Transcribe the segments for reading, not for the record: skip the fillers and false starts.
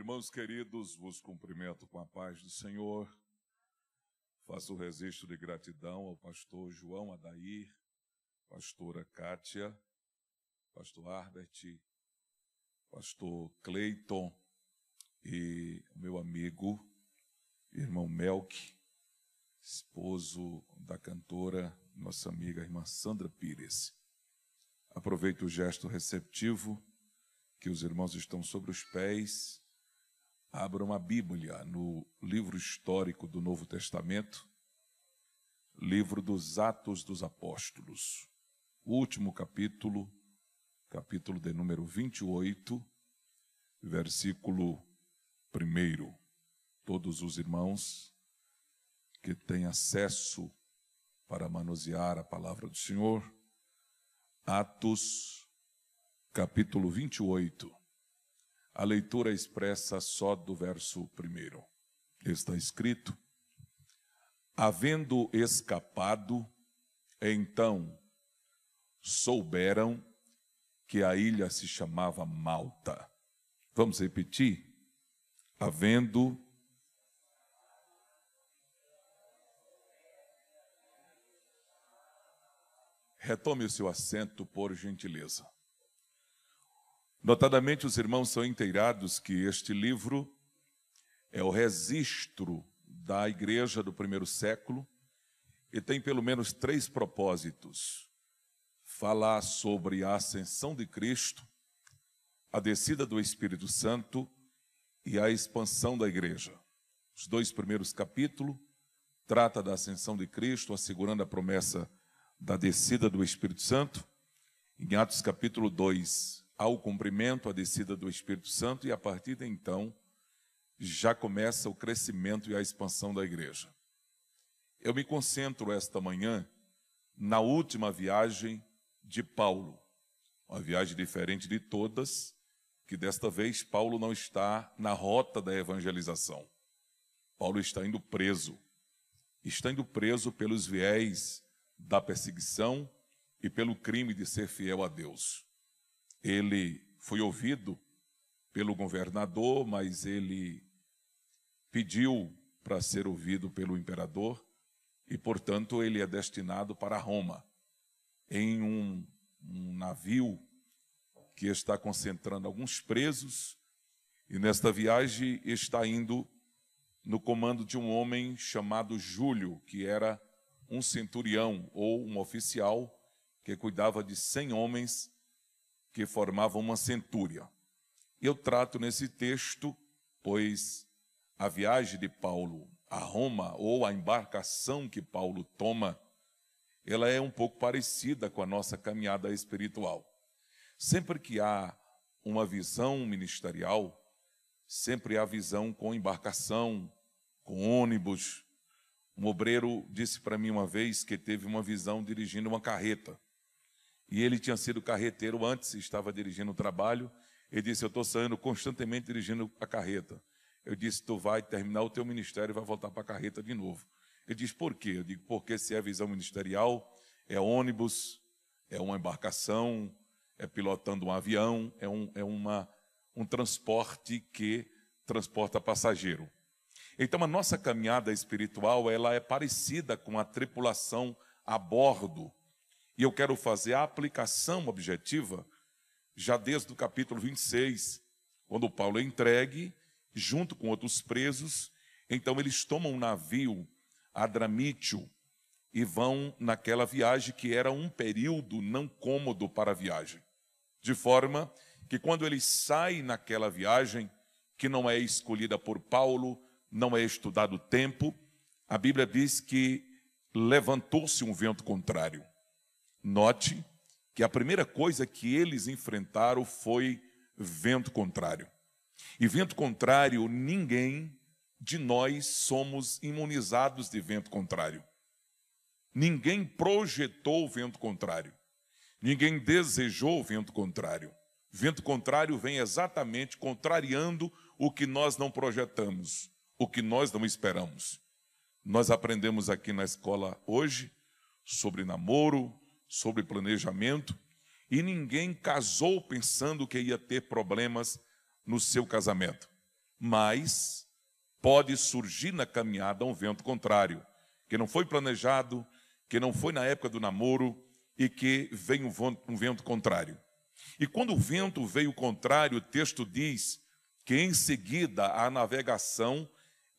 Irmãos queridos, vos cumprimento com a paz do Senhor. Faço o registro de gratidão ao pastor João Adair, pastora Kátia, pastor Arbert, pastor Cleiton e meu amigo, irmão Melk, esposo da cantora, nossa amiga irmã Sandra Pires. Aproveito o gesto receptivo, que os irmãos estão sobre os pés. Abram a Bíblia no livro histórico do Novo Testamento, livro dos Atos dos Apóstolos, o último capítulo, capítulo de número 28, versículo 1. Todos os irmãos que têm acesso para manusear a palavra do Senhor, Atos, capítulo 28. A leitura expressa só do verso 1. Está escrito: havendo escapado, então souberam que a ilha se chamava Malta. Vamos repetir? Havendo Retome o seu assento, por gentileza. Notadamente, os irmãos são inteirados que este livro é o registro da igreja do primeiro século e tem pelo menos 3 propósitos: falar sobre a ascensão de Cristo, a descida do Espírito Santo e a expansão da igreja. Os 2 primeiros capítulos tratam da ascensão de Cristo, assegurando a promessa da descida do Espírito Santo. Em Atos capítulo 2, há o cumprimento, a descida do Espírito Santo, e a partir de então já começa o crescimento e a expansão da igreja. Eu me concentro esta manhã na última viagem de Paulo, uma viagem diferente de todas, que desta vez Paulo não está na rota da evangelização. Paulo está indo preso pelos viés da perseguição e pelo crime de ser fiel a Deus. Ele foi ouvido pelo governador, mas ele pediu para ser ouvido pelo imperador e, portanto, ele é destinado para Roma, em um navio que está concentrando alguns presos, e nesta viagem está indo no comando de um homem chamado Júlio, que era um centurião ou um oficial que cuidava de 100 homens que formavam uma centúria. Eu trato nesse texto, pois a viagem de Paulo a Roma, ou a embarcação que Paulo toma, ela é um pouco parecida com a nossa caminhada espiritual. Sempre que há uma visão ministerial, sempre há visão com embarcação, com ônibus. Um obreiro disse para mim uma vez que teve uma visão dirigindo uma carreta. E ele tinha sido carreteiro antes, estava dirigindo o trabalho. Ele disse: eu estou saindo constantemente dirigindo a carreta. Eu disse: tu vai terminar o teu ministério e vai voltar para a carreta de novo. Ele disse: por quê? Eu digo: porque se é visão ministerial, é ônibus, é uma embarcação, é pilotando um avião, é um transporte que transporta passageiro. Então a nossa caminhada espiritual, ela é parecida com a tripulação a bordo. E eu quero fazer a aplicação objetiva já desde o capítulo 26, quando Paulo é entregue, junto com outros presos. Então eles tomam um navio, Adramítio, e vão naquela viagem que era um período não cômodo para a viagem. De forma que quando eles saem naquela viagem, que não é escolhida por Paulo, não é estudado o tempo, a Bíblia diz que levantou-se um vento contrário. Note que a primeira coisa que eles enfrentaram foi vento contrário. E vento contrário, ninguém de nós somos imunizados de vento contrário. Ninguém projetou o vento contrário. Ninguém desejou o vento contrário. Vento contrário vem exatamente contrariando o que nós não projetamos, o que nós não esperamos. Nós aprendemos aqui na escola hoje sobre namoro, sobre planejamento, e ninguém casou pensando que ia ter problemas no seu casamento. mas pode surgir na caminhada um vento contrário, que não foi planejado, que não foi na época do namoro e que vem um vento contrário. E quando o vento veio contrário, o texto diz que em seguida a navegação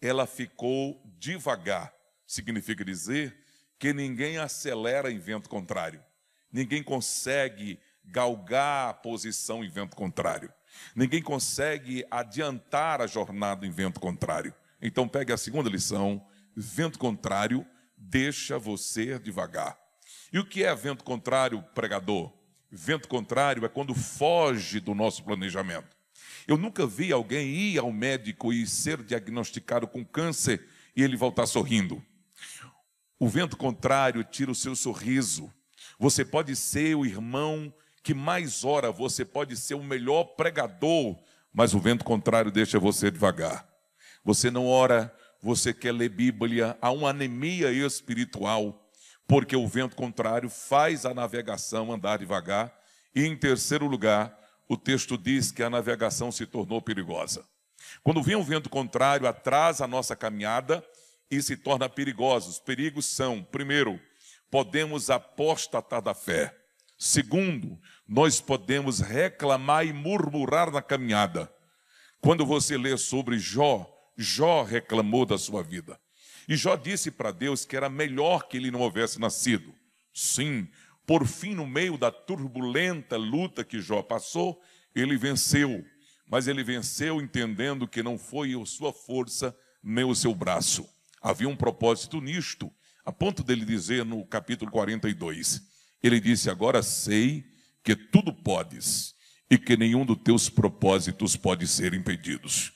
ela ficou devagar. Significa dizer que ninguém acelera em vento contrário. Ninguém consegue galgar a posição em vento contrário. Ninguém consegue adiantar a jornada em vento contrário. Então pegue a segunda lição: vento contrário deixa você devagar. E o que é vento contrário, pregador? Vento contrário é quando foge do nosso planejamento. Eu nunca vi alguém ir ao médico e ser diagnosticado com câncer e ele voltar sorrindo. O vento contrário tira o seu sorriso. Você pode ser o irmão que mais ora, você pode ser o melhor pregador, mas o vento contrário deixa você devagar. Você não ora, você quer ler Bíblia, há uma anemia espiritual, porque o vento contrário faz a navegação andar devagar. E em terceiro lugar, o texto diz que a navegação se tornou perigosa. Quando vem um vento contrário, atrasa a nossa caminhada e se torna perigosa. Os perigos são: primeiro, podemos apostatar da fé. Segundo, nós podemos reclamar e murmurar na caminhada. Quando você lê sobre Jó, Jó reclamou da sua vida. E Jó disse para Deus que era melhor que ele não houvesse nascido. Sim, por fim, no meio da turbulenta luta que Jó passou, ele venceu. Mas ele venceu entendendo que não foi a sua força nem o seu braço. Havia um propósito nisto, a ponto dele dizer no capítulo 42, ele disse: agora sei que tudo podes e que nenhum dos teus propósitos pode ser impedidos.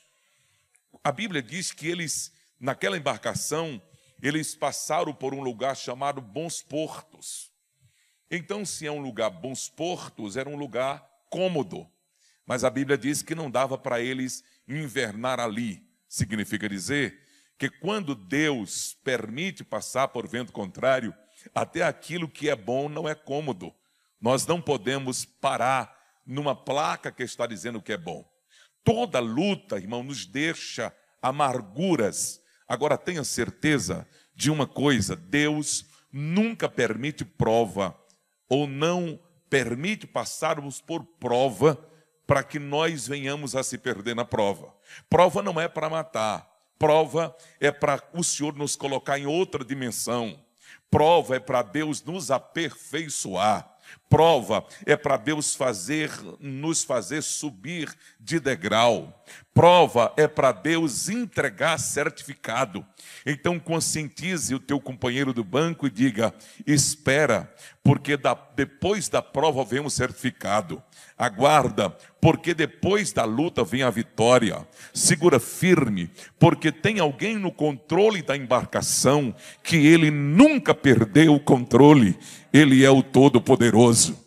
A Bíblia diz que eles, naquela embarcação, eles passaram por um lugar chamado Bons Portos. Então, se é um lugar Bons Portos, era um lugar cômodo. Mas a Bíblia diz que não dava para eles invernar ali. Significa dizer que quando Deus permite passar por vento contrário, até aquilo que é bom não é cômodo. Nós não podemos parar numa placa que está dizendo que é bom. Toda luta, irmão, nos deixa amarguras. Agora tenha certeza de uma coisa: Deus nunca permite prova, ou não permite passarmos por prova para que nós venhamos a se perder na prova. Prova não é para matar. Prova é para o Senhor nos colocar em outra dimensão. Prova é para Deus nos aperfeiçoar. Prova é para Deus nos fazer subir de degrau. Prova é para Deus entregar certificado. Então conscientize o teu companheiro do banco e diga: espera, porque depois da prova vem um certificado. Aguarda, porque depois da luta vem a vitória. Segura firme, porque tem alguém no controle da embarcação, que ele nunca perdeu o controle. Ele é o Todo-Poderoso.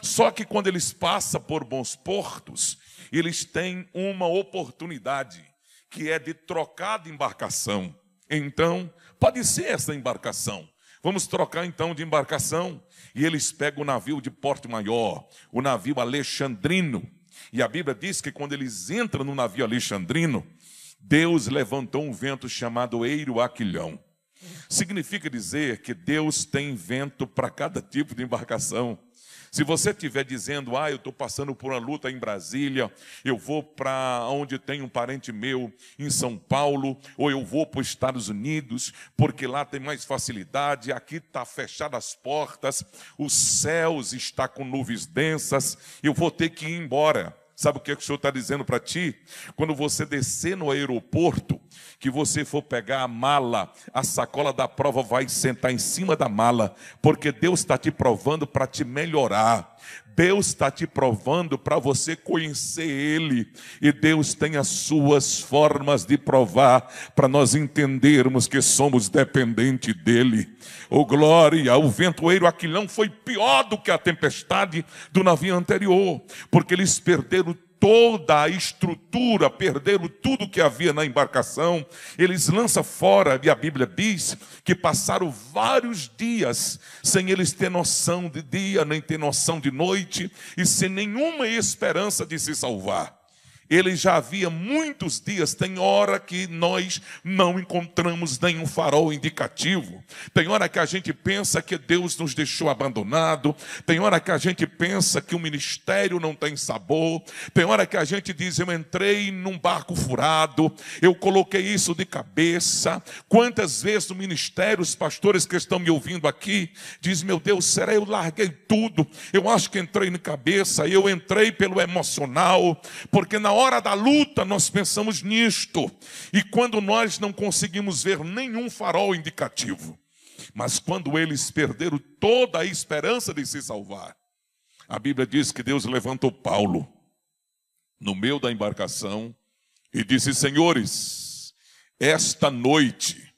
Só que quando eles passam por Bons Portos, eles têm uma oportunidade, que é de trocar de embarcação. Então, pode ser essa embarcação. Vamos trocar então de embarcação. E eles pegam o navio de Porto Maior, o navio alexandrino. E a Bíblia diz que quando eles entram no navio alexandrino, Deus levantou um vento chamado Eiro Aquilhão. Significa dizer que Deus tem vento para cada tipo de embarcação. Se você estiver dizendo: eu estou passando por uma luta em Brasília, eu vou para onde tem um parente meu em São Paulo, ou eu vou para os Estados Unidos, porque lá tem mais facilidade, aqui está fechadas as portas, os céus estão com nuvens densas, eu vou ter que ir embora. Sabe o que o Senhor está dizendo para ti? Quando você descer no aeroporto, que você for pegar a mala, a sacola da prova vai sentar em cima da mala, porque Deus está te provando para te melhorar. Deus está te provando para você conhecer Ele. E Deus tem as suas formas de provar, para nós entendermos que somos dependentes dEle. Oh glória! O ventoeiro Aquilão foi pior do que a tempestade do navio anterior, porque eles perderam toda a estrutura, perderam tudo que havia na embarcação. Eles lançam fora, e a Bíblia diz que passaram vários dias sem eles ter noção de dia, nem ter noção de noite, e sem nenhuma esperança de se salvar. Ele já havia muitos dias. Tem hora que nós não encontramos nenhum farol indicativo. Tem hora que a gente pensa que Deus nos deixou abandonado. Tem hora que a gente pensa que o ministério não tem sabor. Tem hora que a gente diz: eu entrei num barco furado, eu coloquei isso de cabeça. Quantas vezes no ministério os pastores que estão me ouvindo aqui dizem: meu Deus, será eu larguei tudo? Eu acho que entrei de cabeça. Eu entrei pelo emocional, porque na hora da luta nós pensamos nisto, e quando nós não conseguimos ver nenhum farol indicativo, mas quando eles perderam toda a esperança de se salvar, a Bíblia diz que Deus levantou Paulo no meio da embarcação e disse: senhores, esta noite,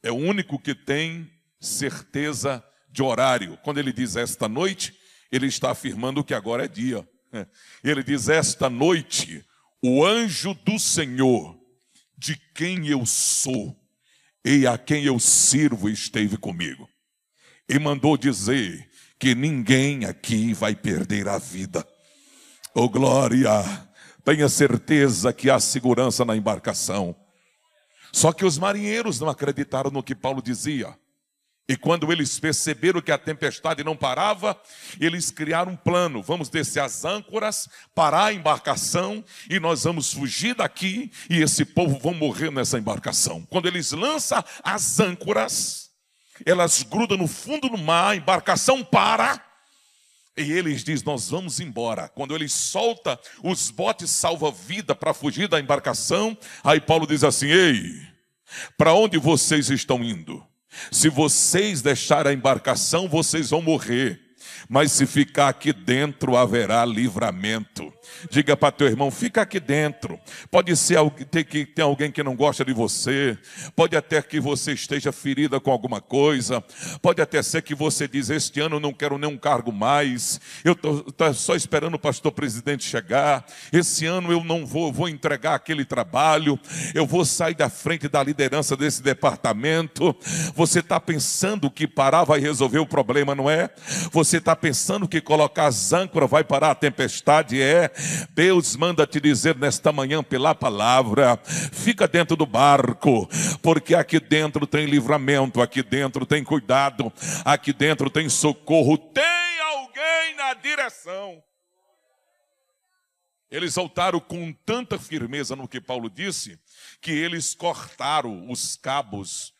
é o único que tem certeza de horário. Quando ele diz esta noite, ele está afirmando que agora é dia. Ele diz: esta noite, o anjo do Senhor, de quem eu sou e a quem eu sirvo, esteve comigo. E mandou dizer que ninguém aqui vai perder a vida. Oh glória! Tenha certeza que há segurança na embarcação. Só que os marinheiros não acreditaram no que Paulo dizia. E quando eles perceberam que a tempestade não parava, eles criaram um plano: vamos descer as âncoras, parar a embarcação, e nós vamos fugir daqui, e esse povo vão morrer nessa embarcação. Quando eles lançam as âncoras, elas grudam no fundo do mar, a embarcação para, e eles dizem: nós vamos embora. Quando eles soltam os botes salva-vida para fugir da embarcação, aí Paulo diz assim: ei, para onde vocês estão indo? Se vocês deixarem a embarcação, vocês vão morrer. Mas se ficar aqui dentro, haverá livramento. Diga para teu irmão: fica aqui dentro. Pode ser que tem alguém que não gosta de você. Pode até que você esteja ferida com alguma coisa. Pode até ser que você diz: este ano eu não quero nenhum cargo mais. Eu estou só esperando o pastor presidente chegar. Esse ano eu não vou entregar aquele trabalho. Eu vou sair da frente da liderança desse departamento. Você está pensando que parar vai resolver o problema, não é? Você está pensando que colocar as âncoras vai parar a tempestade? É. Deus manda te dizer nesta manhã pela palavra: fica dentro do barco, porque aqui dentro tem livramento, aqui dentro tem cuidado, aqui dentro tem socorro, tem alguém na direção. Eles voltaram com tanta firmeza no que Paulo disse, que eles cortaram os cabos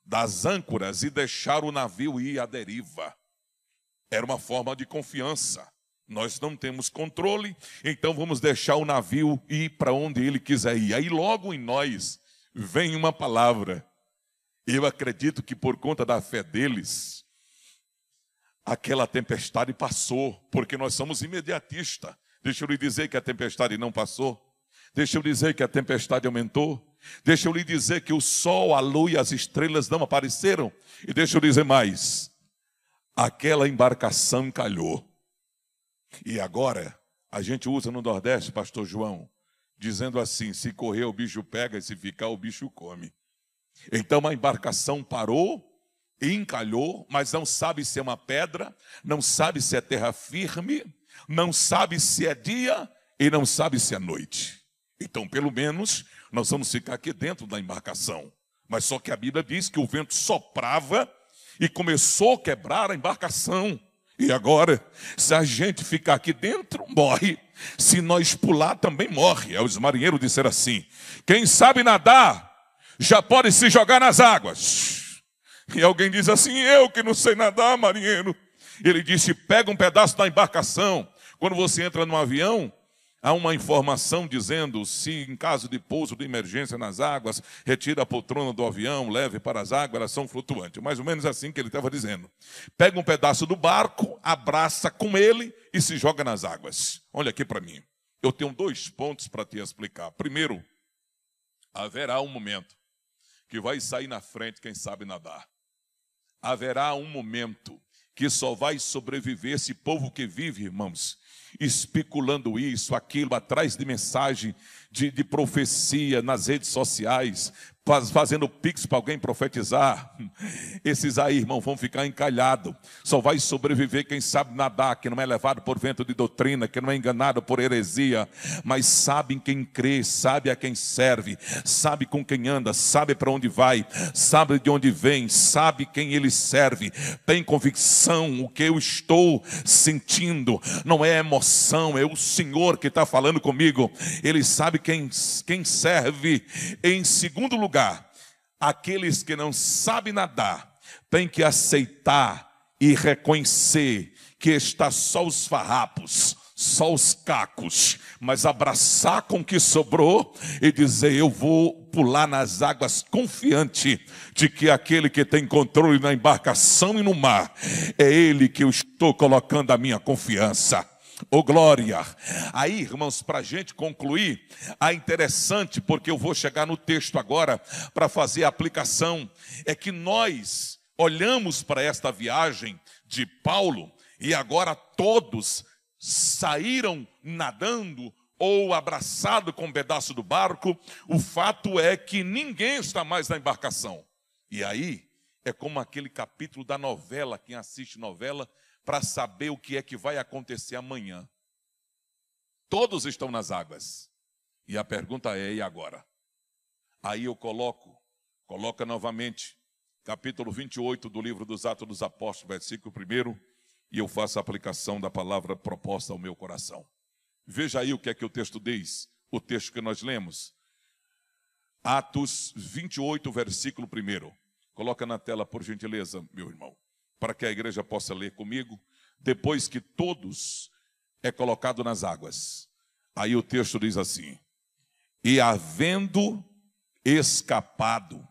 das âncoras e deixaram o navio ir à deriva. Era uma forma de confiança. Nós não temos controle, então vamos deixar o navio ir para onde ele quiser ir. Aí logo em nós vem uma palavra. Eu acredito que por conta da fé deles, aquela tempestade passou, porque nós somos imediatistas. Deixa eu lhe dizer que a tempestade não passou. Deixa eu dizer que a tempestade aumentou. Deixa eu lhe dizer que o sol, a lua e as estrelas não apareceram. E deixa eu dizer mais: aquela embarcação encalhou. E agora, a gente usa no Nordeste, pastor João, dizendo assim: se correr o bicho pega, e se ficar o bicho come. Então a embarcação parou e encalhou, mas não sabe se é uma pedra, não sabe se é terra firme, não sabe se é dia e não sabe se é noite. Então, pelo menos, nós vamos ficar aqui dentro da embarcação. Mas só que a Bíblia diz que o vento soprava e começou a quebrar a embarcação. E agora, se a gente ficar aqui dentro, morre. Se nós pular, também morre. Aí os marinheiros disseram assim: quem sabe nadar, já pode se jogar nas águas. E alguém diz assim: eu que não sei nadar, marinheiro. Ele disse: pega um pedaço da embarcação. Quando você entra no avião, há uma informação dizendo: se em caso de pouso de emergência nas águas, retire a poltrona do avião, leve para as águas, elas são flutuantes. Mais ou menos assim que ele estava dizendo. Pega um pedaço do barco, abraça com ele e se joga nas águas. Olha aqui para mim. Eu tenho 2 pontos para te explicar. Primeiro, haverá um momento que vai sair na frente quem sabe nadar. Haverá um momento que só vai sobreviver esse povo que vive, irmãos, especulando isso, aquilo, atrás de mensagem de profecia nas redes sociais, fazendo pix para alguém profetizar. Esses aí, irmão, vão ficar encalhados. Só vai sobreviver quem sabe nadar, que não é levado por vento de doutrina, que não é enganado por heresia, mas sabe em quem crê, sabe a quem serve, sabe com quem anda, sabe para onde vai, sabe de onde vem, sabe quem ele serve, tem convicção. O que eu estou sentindo não é emoção, é o Senhor que está falando comigo. Ele sabe quem serve. Em segundo lugar, aqueles que não sabem nadar têm que aceitar e reconhecer que está só os farrapos, só os cacos, mas abraçar com o que sobrou e dizer: eu vou pular nas águas confiante de que aquele que tem controle na embarcação e no mar, é ele que eu estou colocando a minha confiança. Oh, glória! Aí, irmãos, para a gente concluir, é interessante, porque eu vou chegar no texto agora para fazer a aplicação, é que nós olhamos para esta viagem de Paulo e agora todos saíram nadando ou abraçado com um pedaço do barco. O fato é que ninguém está mais na embarcação. E aí é como aquele capítulo da novela, quem assiste novela, para saber o que é que vai acontecer amanhã. Todos estão nas águas. E a pergunta é: e agora? Aí eu coloca novamente, capítulo 28 do livro dos Atos dos Apóstolos, versículo 1, e eu faço a aplicação da palavra proposta ao meu coração. Veja aí o que é que o texto diz, o texto que nós lemos. Atos 28, versículo 1. Coloca na tela, por gentileza, meu irmão, para que a igreja possa ler comigo. Depois que todos é colocado nas águas, aí o texto diz assim: e havendo escapado,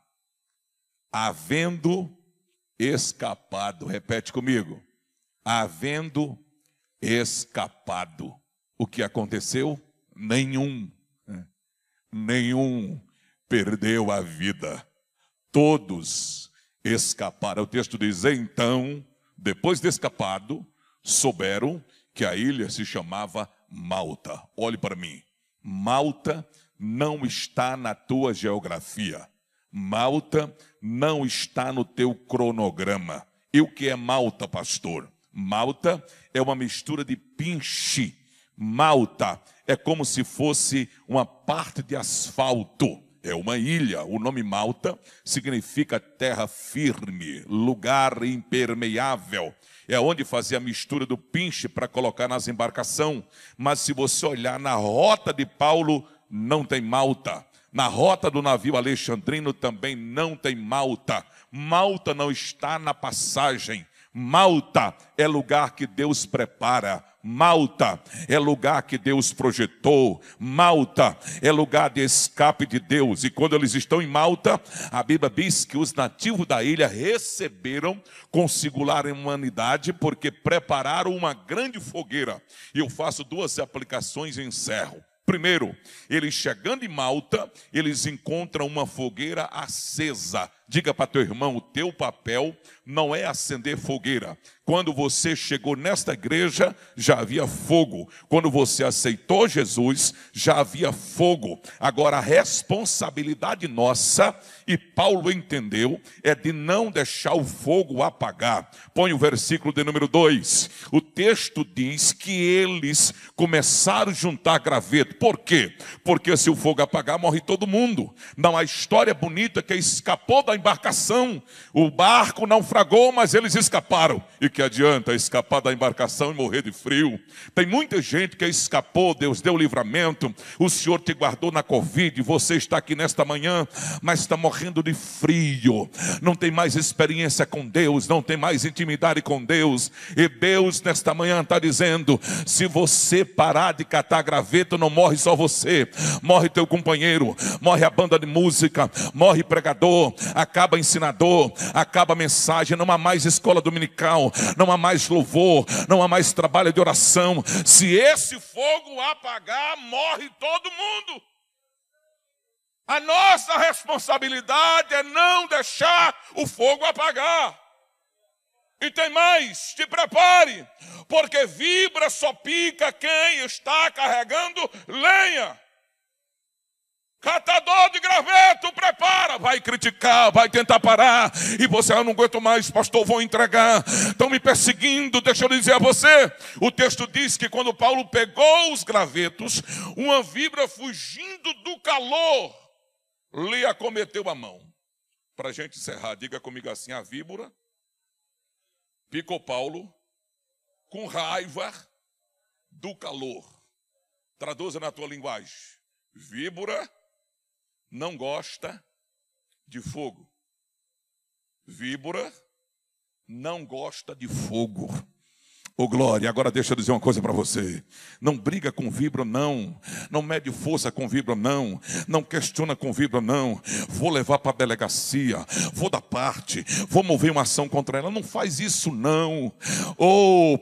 repete comigo, havendo escapado, o que aconteceu? Nenhum perdeu a vida, todos escaparam. O texto diz: então, depois de escapado, souberam que a ilha se chamava Malta. Olhe para mim, Malta não está na tua geografia, Malta não está no teu cronograma. E o que é Malta, pastor? Malta é uma mistura de pinche. Malta é como se fosse uma parte de asfalto. É uma ilha. O nome Malta significa terra firme, lugar impermeável. É onde fazia a mistura do pinche para colocar nas embarcações. Mas se você olhar na rota de Paulo, não tem Malta. Na rota do navio alexandrino também não tem Malta. Malta não está na passagem. Malta é lugar que Deus prepara. Malta é lugar que Deus projetou. Malta é lugar de escape de Deus. E quando eles estão em Malta, a Bíblia diz que os nativos da ilha receberam com singular humanidade, porque prepararam uma grande fogueira. E eu faço duas aplicações e encerro. Primeiro, eles chegando em Malta, eles encontram uma fogueira acesa. Diga para teu irmão: o teu papel não é acender fogueira. Quando você chegou nesta igreja, já havia fogo. Quando você aceitou Jesus, já havia fogo. Agora a responsabilidade nossa, e Paulo entendeu, é de não deixar o fogo apagar. Põe o versículo de número 2. O texto diz que eles começaram a juntar graveto. Por quê? Porque se o fogo apagar, morre todo mundo. Não, a história bonita que escapou da embarcação. O barco naufragou, mas eles escaparam. E que adianta escapar da embarcação e morrer de frio? Tem muita gente que escapou, Deus deu livramento, o Senhor te guardou na Covid, você está aqui nesta manhã, mas está morrendo de frio, não tem mais experiência com Deus, não tem mais intimidade com Deus, e Deus nesta manhã está dizendo: se você parar de catar graveto, não morre só você, morre teu companheiro, morre a banda de música, morre pregador, acaba ensinador, acaba a mensagem, não há mais escola dominical, não há mais louvor, não há mais trabalho de oração. Se esse fogo apagar, morre todo mundo. A nossa responsabilidade é não deixar o fogo apagar. E tem mais, te prepare, porque vibra, só pica quem está carregando lenha. Catador de graveto, prepara. ela vai criticar, vai tentar parar, e você, não aguento mais, pastor, vou entregar, estão me perseguindo. Deixa eu dizer a você, o texto diz que quando Paulo pegou os gravetos, uma víbora fugindo do calor lhe acometeu a mão. Para a gente encerrar, diga comigo assim: a víbora picou Paulo com raiva do calor. Traduza na tua linguagem: víbora não gosta de fogo. Víbora não gosta de fogo. Ô glória, agora deixa eu dizer uma coisa para você. Não briga com víbora, não. Não mede força com víbora, não. Não questiona com víbora, não. Vou levar para a delegacia, vou dar parte, vou mover uma ação contra ela. Não faz isso, não.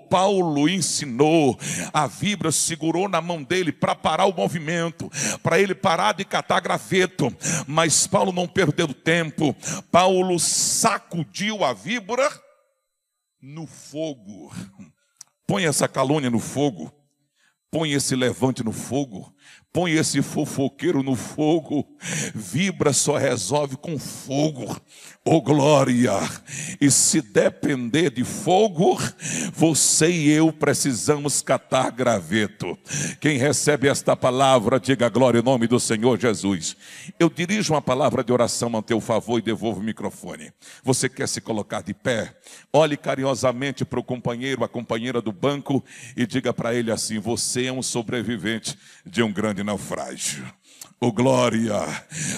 Paulo ensinou. A víbora segurou na mão dele para parar o movimento, para ele parar de catar graveto. Mas Paulo não perdeu tempo. Paulo sacudiu a víbora no fogo. Põe essa calúnia no fogo, põe esse levante no fogo, põe esse fofoqueiro no fogo. Víbora só resolve com fogo. Ô glória! E se depender de fogo, você e eu precisamos catar graveto. Quem recebe esta palavra, diga glória em nome do Senhor Jesus. Eu dirijo uma palavra de oração a teu favor e devolvo o microfone. Você quer se colocar de pé? Olhe carinhosamente para o companheiro, a companheira do banco, e diga para ele assim: você é um sobrevivente de um grande naufrágio. Oh glória,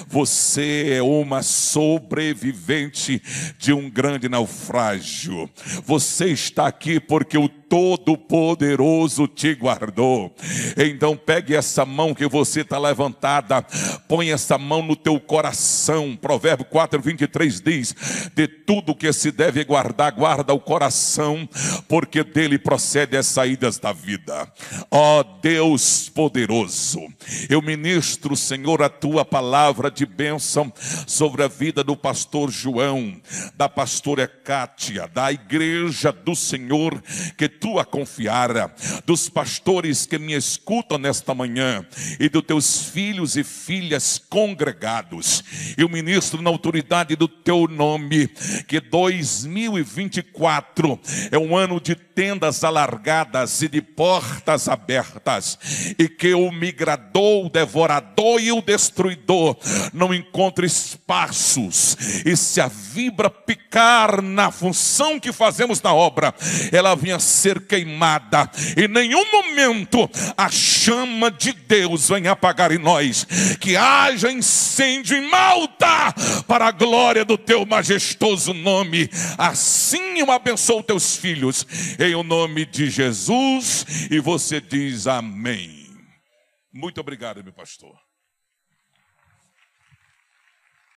você é uma sobrevivente de um grande naufrágio. Você está aqui porque o Todo-Poderoso te guardou. Então pegue essa mão que você está levantada, põe essa mão no teu coração. Provérbio 4:23 diz: de tudo que se deve guardar, guarda o coração, porque dele procede as saídas da vida. Ó Deus poderoso, eu ministro, Senhor, a tua palavra de bênção sobre a vida do pastor João, da pastora Cátia, da igreja do Senhor que tu a confiara, dos pastores que me escutam nesta manhã e dos teus filhos e filhas congregados. Eu ministro na autoridade do teu nome que 2024 é um ano de tendas alargadas e de portas abertas, e que o migrador, o devorador e o destruidor não encontre espaços, e se a víbora picar na função que fazemos na obra, ela venha ser queimada, e em nenhum momento a chama de Deus venha apagar em nós. Que haja incêndio em Malta para a glória do teu majestoso nome. Assim eu abençoo teus filhos em o nome de Jesus, e você diz amém. Muito obrigado, meu pastor.